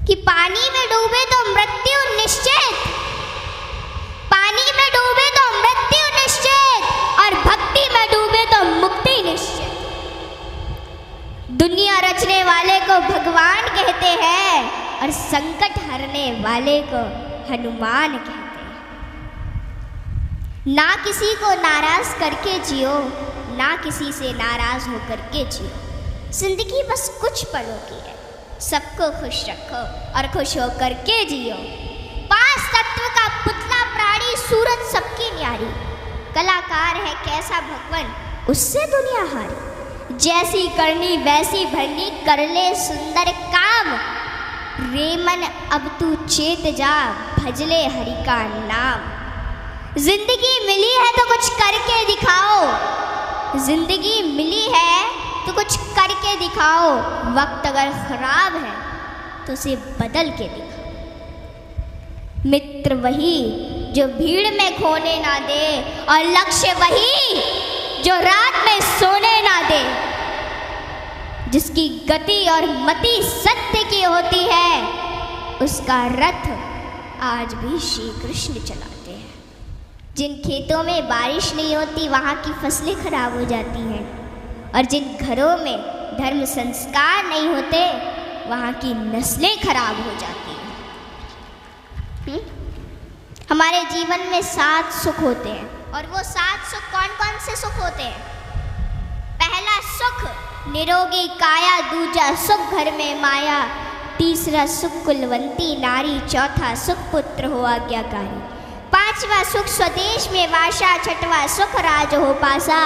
कि पानी में डूबे तो मृत्यु निश्चित, पानी में डूबे तो मृत्यु निश्चित, और भक्ति में डूबे तो मुक्ति निश्चित। दुनिया रचने वाले को भगवान कहते हैं और संकट हरने वाले को हनुमान कहते हैं। ना किसी को नाराज करके जियो, ना किसी से नाराज होकर के जियो। जिंदगी बस कुछ पलों की है, सबको खुश रखो और खुश होकर के जियो। 5 तत्व का पुतला प्राणी सूरत सबकी न्यारी, कलाकार है कैसा भगवान उससे दुनिया हारी। जैसी करनी वैसी भरनी, कर ले सुंदर काम। रे मन अब तू चेत जा, भजले हरि का नाम। जिंदगी मिली है तो कुछ करके दिखाओ, जिंदगी मिली है तो कुछ करके दिखाओ। वक्त अगर खराब है तो उसे बदल के दिखाओ। मित्र वही जो भीड़ में खोने ना दे, और लक्ष्य वही जो रात में सोने ना दे। जिसकी गति और मति सत्य की होती है, उसका रथ आज भी श्री कृष्ण चलाते हैं। जिन खेतों में बारिश नहीं होती वहाँ की फसलें खराब हो जाती हैं, और जिन घरों में धर्म संस्कार नहीं होते वहाँ की नस्लें खराब हो जाती हैं। हमारे जीवन में 7 सुख होते हैं, और वो 7 सुख कौन कौन से सुख होते हैं? पहला सुख निरोगी काया, दूजा सुख घर में माया, तीसरा सुख कुलवंती नारी, चौथा सुख पुत्र हो आज्ञाकारी, 5वां सुख स्वदेश में वासा, 6वां सुख राज हो पासा,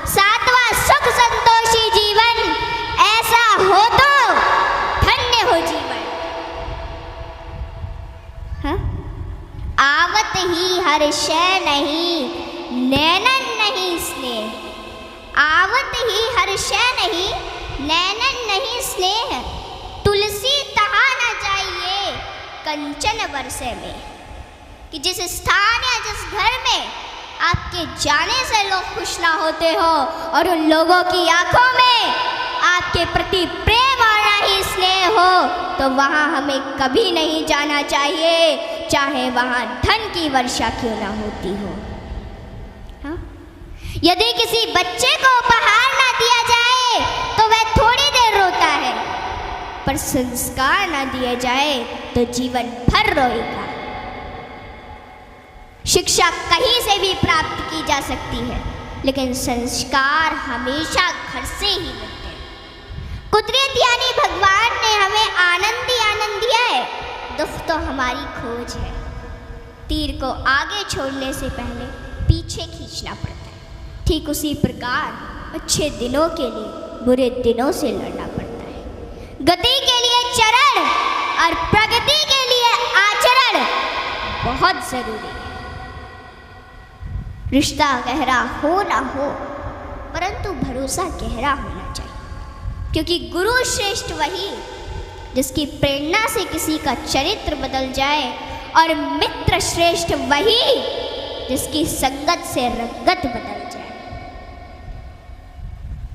7वां सुख संतोषी जीवन। ऐसा हो तो धन्य हो जीवन। हाँ? आवत ही हर शय नहीं, नैनन नहीं स्नेह। आवत ही हर शय नहीं, नैनन नहीं स्नेह। तुलसी तहा न जाइए कंचन बरसे में। कि जिस स्थान या जिस घर में आपके जाने से लोग खुश ना होते हो, और उन लोगों की आंखों में आपके प्रति प्रेम और ना ही स्नेह हो, तो वहाँ हमें कभी नहीं जाना चाहिए, चाहे वहाँ धन की वर्षा क्यों ना होती हो। हाँ? यदि किसी बच्चे को उपहार ना दिया जाए तो वह थोड़ी देर रोता है, पर संस्कार ना दिया जाए तो जीवन भर रोएगा। शिक्षा कहीं से भी प्राप्त की जा सकती है, लेकिन संस्कार हमेशा घर से ही मिलते हैं। कुदरत यानी भगवान ने हमें आनंद ही आनंद दिया है, दुख तो हमारी खोज है। तीर को आगे छोड़ने से पहले पीछे खींचना पड़ता है। ठीक उसी प्रकार अच्छे दिनों के लिए बुरे दिनों से लड़ना पड़ता है। गति के लिए चरण और प्रगति के लिए आचरण बहुत जरूरी है। रिश्ता गहरा हो ना हो, परंतु भरोसा गहरा होना चाहिए, क्योंकि गुरु श्रेष्ठ वही जिसकी प्रेरणा से किसी का चरित्र बदल जाए, और मित्र श्रेष्ठ वही जिसकी संगत से रंगत बदल जाए।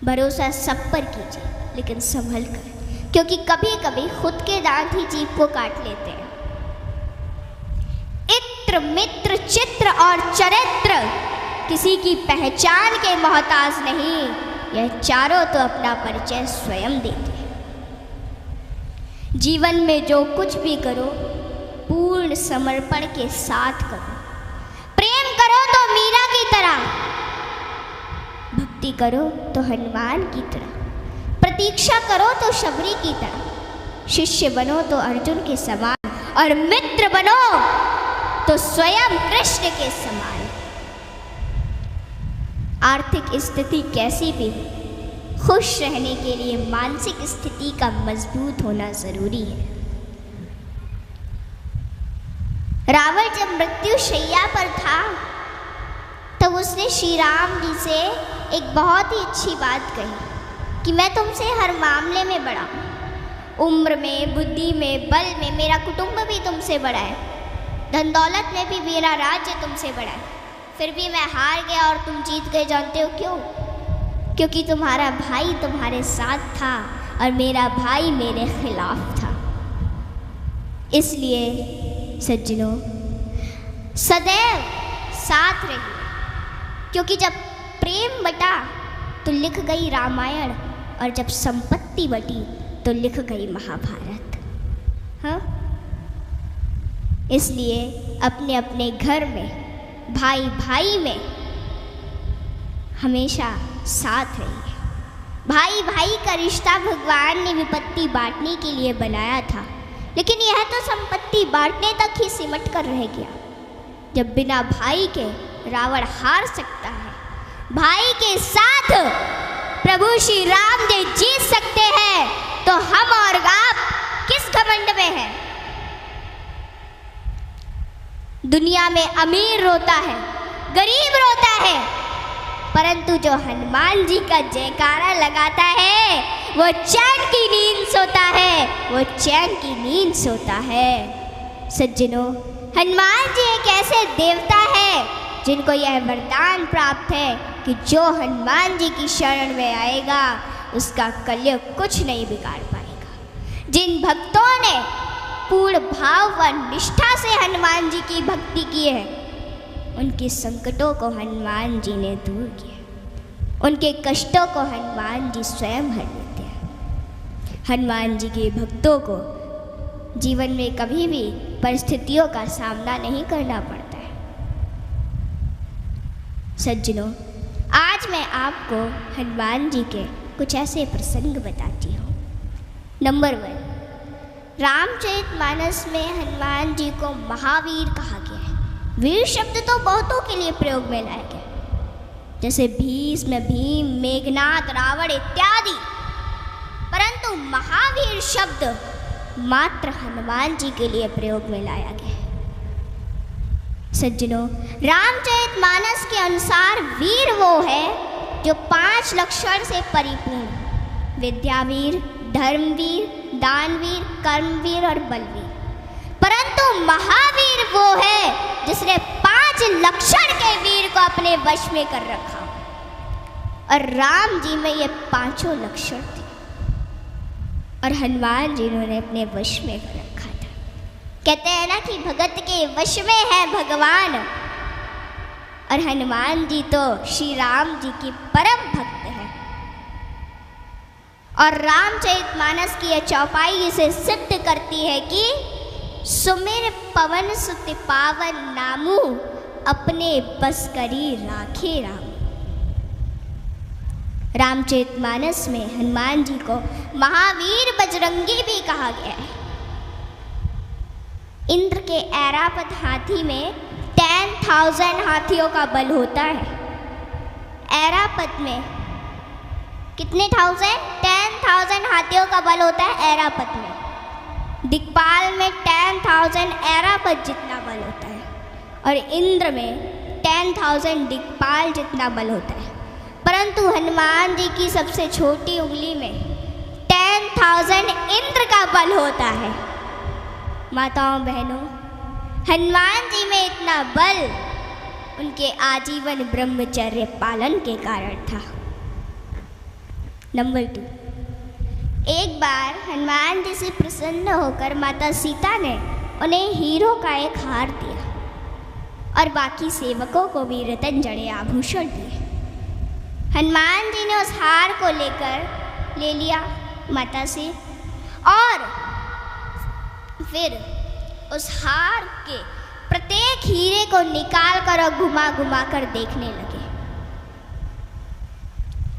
भरोसा सब पर कीजिए, लेकिन संभल कर, क्योंकि कभी कभी खुद के दांत ही जीभ को काट लेते हैं। इत्र मित्र चित्र और चरित्र किसी की पहचान के मोहताज नहीं, यह चारों तो अपना परिचय स्वयं देते हैं। जीवन में जो कुछ भी करो पूर्ण समर्पण के साथ करो। प्रेम करो तो मीरा की तरह, भक्ति करो तो हनुमान की तरह, प्रतीक्षा करो तो शबरी की तरह, शिष्य बनो तो अर्जुन के समान, और मित्र बनो तो स्वयं कृष्ण के समान। आर्थिक स्थिति कैसी भी हो, खुश रहने के लिए मानसिक स्थिति का मजबूत होना जरूरी है। रावण जब मृत्यु शैया पर था, तब उसने श्री राम जी से एक बहुत ही अच्छी बात कही कि मैं तुमसे हर मामले में बड़ा हूँ, उम्र में, बुद्धि में, बल में मेरा कुटुंब भी तुमसे बड़ा है, धन दौलत में भी मेरा राज्य तुमसे बड़ा है, फिर भी मैं हार गया और तुम जीत गए। जानते हो क्यों? क्योंकि तुम्हारा भाई तुम्हारे साथ था और मेरा भाई मेरे खिलाफ था। इसलिए सज्जनों, सदैव साथ रहिए, क्योंकि जब प्रेम बटा तो लिख गई रामायण, और जब संपत्ति बटी तो लिख गई महाभारत। हाँ, इसलिए अपने अपने घर में, भाई भाई में हमेशा साथ रहिए। भाई भाई का रिश्ता भगवान ने विपत्ति बांटने के लिए बनाया था, लेकिन यह तो संपत्ति बांटने तक ही सिमट कर रह गया। जब बिना भाई के रावण हार सकता है, भाई के साथ प्रभु श्री राम जी जीत सकते हैं, तो हम और आप किस घमंड में हैं? दुनिया में अमीर रोता है, गरीब रोता है, परंतु जो हनुमान जी का जयकारा लगाता है वो चैन की नींद सोता है, वो चैन की नींद सोता है। सज्जनों, हनुमान जी एक ऐसे देवता है जिनको यह वरदान प्राप्त है कि जो हनुमान जी की शरण में आएगा उसका कलयुग कुछ नहीं बिगाड़ पाएगा। जिन भक्तों ने पूर्ण भाव व निष्ठा से हनुमान जी की भक्ति की है, उनके संकटों को हनुमान जी ने दूर किया, उनके कष्टों को हनुमान जी स्वयं हर लेते हैं। हनुमान जी के भक्तों को जीवन में कभी भी परिस्थितियों का सामना नहीं करना पड़ता है। सज्जनों, आज मैं आपको हनुमान जी के कुछ ऐसे प्रसंग बताती हूँ। नंबर 1, रामचरितमानस में हनुमान जी को महावीर कहा गया है। वीर शब्द तो बहुतों के लिए प्रयोग में लाया गया, जैसे भीष्म, भीम, मेघनाद, रावण इत्यादि, परंतु महावीर शब्द मात्र हनुमान जी के लिए प्रयोग में लाया गया है। सज्जनों, रामचरितमानस के अनुसार वीर वो है जो 5 लक्षण से परिपूर्ण, विद्यावीर, धर्मवीर, दानवीर, कर्मवीर और बलवीर। परंतु महावीर वो है जिसने 5 लक्षण के वीर को अपने वश में कर रखा, और राम जी में ये 5 लक्षण थे और हनुमान जी ने अपने वश में कर रखा था। कहते हैं ना कि भगत के वश में है भगवान, और हनुमान जी तो श्री राम जी की परम भक्त है। और रामचरितमानस की यह चौपाई इसे सिद्ध करती है कि सुमिर पवन सुत पावन नामू, अपने बस करी राखे राम। रामचरितमानस में हनुमान जी को महावीर बजरंगी भी कहा गया है। इंद्र के ऐरावत हाथी में 10,000 हाथियों का बल होता है। ऐरावत में कितने 10,000 हाथियों का बल होता है ऐरावत में। दिक्पाल में 10,000 ऐरावत जितना बल होता है, और इंद्र में 10,000 दिक्पाल जितना बल होता है। परंतु हनुमान जी की सबसे छोटी उंगली में 10,000 इंद्र का बल होता है। माताओं बहनों, हनुमान जी में इतना बल उनके आजीवन ब्रह्मचर्य पालन के कारण था। नंबर 2, एक बार हनुमान जी से प्रसन्न होकर माता सीता ने उन्हें हीरो का एक हार दिया, और बाकी सेवकों को भी रतन जड़े आभूषण दिए। हनुमान जी ने उस हार को ले लिया माता से, और फिर उस हार के प्रत्येक हीरे को निकाल कर और घुमा घुमा कर देखने लगे,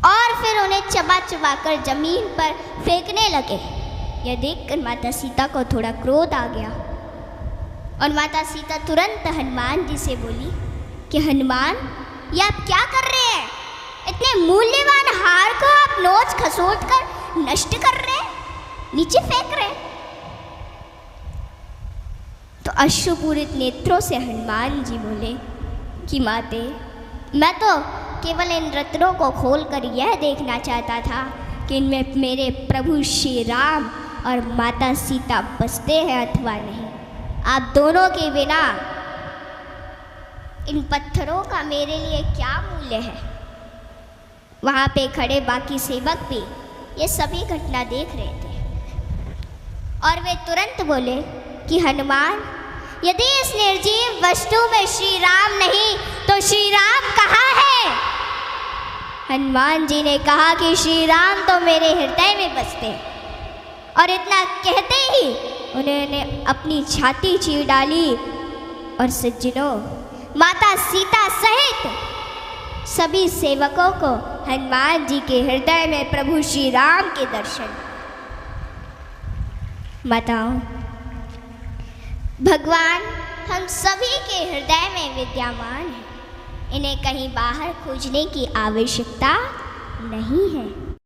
और फिर उन्हें चबा चबा कर जमीन पर फेंकने लगे। यह देखकर माता सीता को थोड़ा क्रोध आ गया, और माता सीता तुरंत हनुमान जी से बोली कि हनुमान, ये आप क्या कर रहे हैं? इतने मूल्यवान हार को आप नोच खसोट कर नष्ट कर रहे हैं, नीचे फेंक रहे हैं। तो अश्रुपूरित नेत्रों से हनुमान जी बोले कि माते, मैं तो केवल इन रत्नों को खोलकर यह देखना चाहता था कि इनमें मेरे प्रभु श्री राम और माता सीता बसते हैं अथवा नहीं। आप दोनों के बिना इन पत्थरों का मेरे लिए क्या मूल्य है? वहाँ पे खड़े बाकी सेवक भी ये सभी घटना देख रहे थे, और वे तुरंत बोले कि हनुमान, यदि इस निर्जीव वस्तु में श्री राम नहीं तो श्री राम कहाँ है? हनुमान जी ने कहा कि श्री राम तो मेरे हृदय में बसते हैं। और इतना कहते ही उन्होंने अपनी छाती चीर डाली और सज्जनों, माता सीता सहित सभी सेवकों को हनुमान जी के हृदय में प्रभु श्री राम के दर्शन। माताओं, भगवान हम सभी के हृदय में विद्यमान है, इन्हें कहीं बाहर खोजने की आवश्यकता नहीं है।